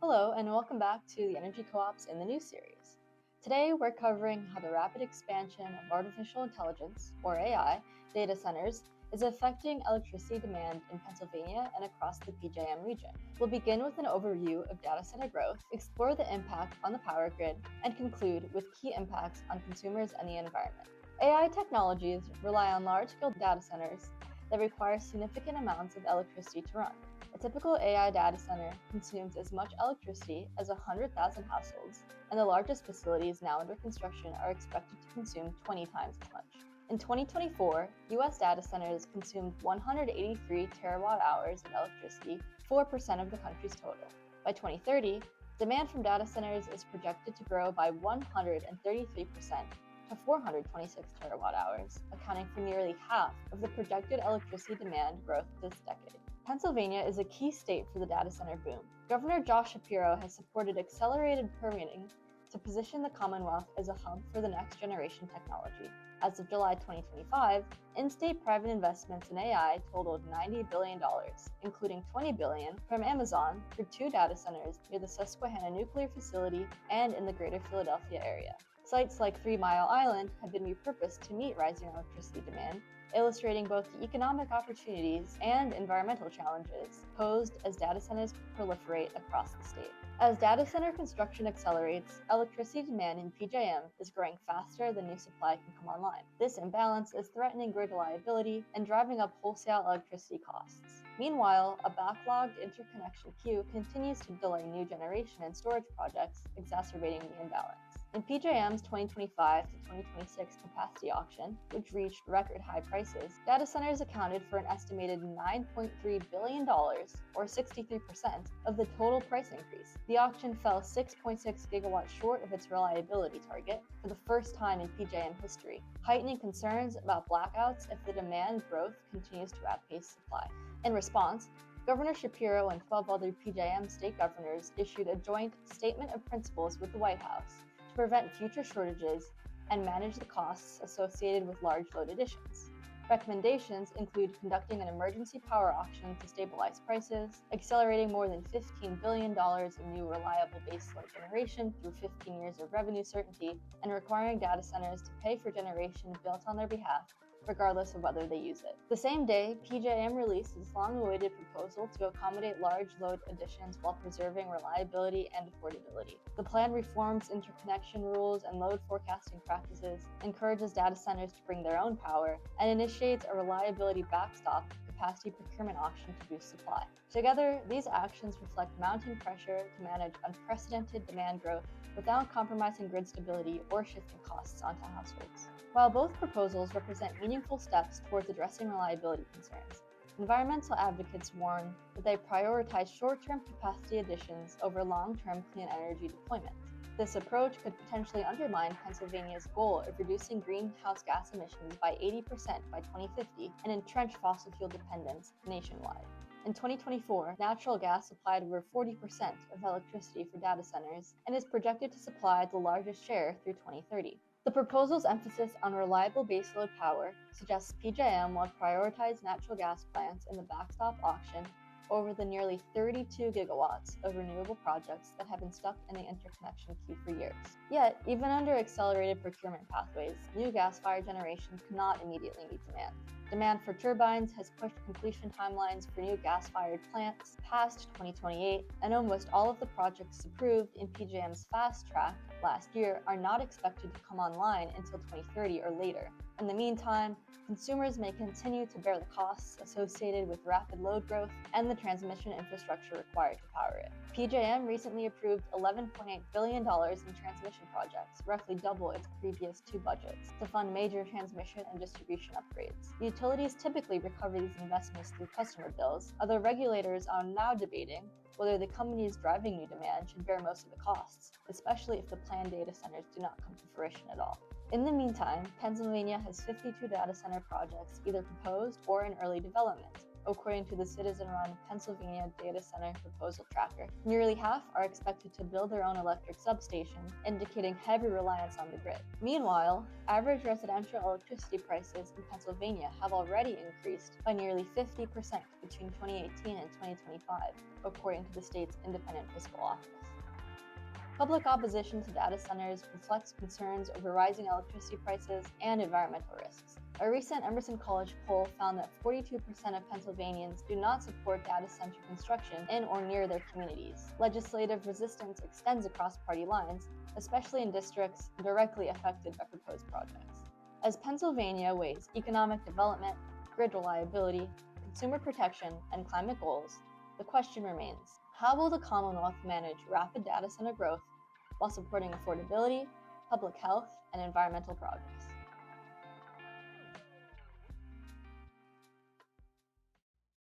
Hello, and welcome back to the Energy Co-ops in the News series. Today, we're covering how the rapid expansion of artificial intelligence, or AI, data centers is affecting electricity demand in Pennsylvania and across the PJM region. We'll begin with an overview of data center growth, explore the impact on the power grid, and conclude with key impacts on consumers and the environment. AI technologies rely on large-scale data centers that require significant amounts of electricity to run. A typical AI data center consumes as much electricity as 100,000 households, and the largest facilities now under construction are expected to consume 20 times as much. In 2024, U.S. data centers consumed 183 terawatt hours of electricity, 4% of the country's total. By 2030, demand from data centers is projected to grow by 133% to 426 terawatt hours, accounting for nearly half of the projected electricity demand growth this decade. Pennsylvania is a key state for the data center boom. Governor Josh Shapiro has supported accelerated permitting to position the Commonwealth as a hub for the next generation technology. As of July 2025, in-state private investments in AI totaled $90 billion, including $20 billion from Amazon for 2 data centers near the Susquehanna Nuclear Facility and in the greater Philadelphia area. Sites like 3 Mile Island have been repurposed to meet rising electricity demand, illustrating both the economic opportunities and environmental challenges posed as data centers proliferate across the state. As data center construction accelerates, electricity demand in PJM is growing faster than new supply can come online. This imbalance is threatening grid reliability and driving up wholesale electricity costs. Meanwhile, a backlogged interconnection queue continues to delay new generation and storage projects, exacerbating the imbalance. In PJM's 2025 to 2026 capacity auction, which reached record high prices, data centers accounted for an estimated $9.3 billion, or 63%, of the total price increase. The auction fell 6.6 gigawatts short of its reliability target for the first time in PJM history, heightening concerns about blackouts if the demand growth continues to outpace supply. In response, Governor Shapiro and 12 other PJM state governors issued a joint statement of principles with the White House to prevent future shortages and manage the costs associated with large load additions. Recommendations include conducting an emergency power auction to stabilize prices, accelerating more than $15 billion in new reliable baseload generation through 15 years of revenue certainty, and requiring data centers to pay for generation built on their behalf, regardless of whether they use it. The same day, PJM released its long-awaited proposal to accommodate large load additions while preserving reliability and affordability. The plan reforms interconnection rules and load forecasting practices, encourages data centers to bring their own power, and initiates a reliability backstop capacity procurement auction to boost supply. Together, these actions reflect mounting pressure to manage unprecedented demand growth without compromising grid stability or shifting costs onto households. While both proposals represent meaningful steps towards addressing reliability concerns, environmental advocates warn that they prioritize short-term capacity additions over long-term clean energy deployment. This approach could potentially undermine Pennsylvania's goal of reducing greenhouse gas emissions by 80% by 2050 and entrench fossil fuel dependence nationwide. In 2024, natural gas supplied over 40% of electricity for data centers and is projected to supply the largest share through 2030. The proposal's emphasis on reliable baseload power suggests PJM will prioritize natural gas plants in the backstop auction over the nearly 32 gigawatts of renewable projects that have been stuck in the interconnection queue for years. Yet, even under accelerated procurement pathways, new gas-fired generation cannot immediately meet demand. Demand for turbines has pushed completion timelines for new gas-fired plants past 2028, and almost all of the projects approved in PJM's fast track last year are not expected to come online until 2030 or later. In the meantime, consumers may continue to bear the costs associated with rapid load growth and the transmission infrastructure required to power it. PJM recently approved $11.8 billion in transmission projects, roughly double its previous 2 budgets, to fund major transmission and distribution upgrades. The utilities typically recover these investments through customer bills, although regulators are now debating whether the companies driving new demand should bear most of the costs, especially if the planned data centers do not come to fruition at all. In the meantime, Pennsylvania has 52 data center projects either proposed or in early development, according to the citizen-run Pennsylvania Data Center Proposal Tracker. Nearly half are expected to build their own electric substation, indicating heavy reliance on the grid. Meanwhile, average residential electricity prices in Pennsylvania have already increased by nearly 50% between 2018 and 2025, according to the state's Independent Fiscal Office. Public opposition to data centers reflects concerns over rising electricity prices and environmental risks. A recent Emerson College poll found that 42% of Pennsylvanians do not support data center construction in or near their communities. Legislative resistance extends across party lines, especially in districts directly affected by proposed projects. As Pennsylvania weighs economic development, grid reliability, consumer protection, and climate goals, the question remains: how will the Commonwealth manage rapid data center growth while supporting affordability, public health, and environmental progress?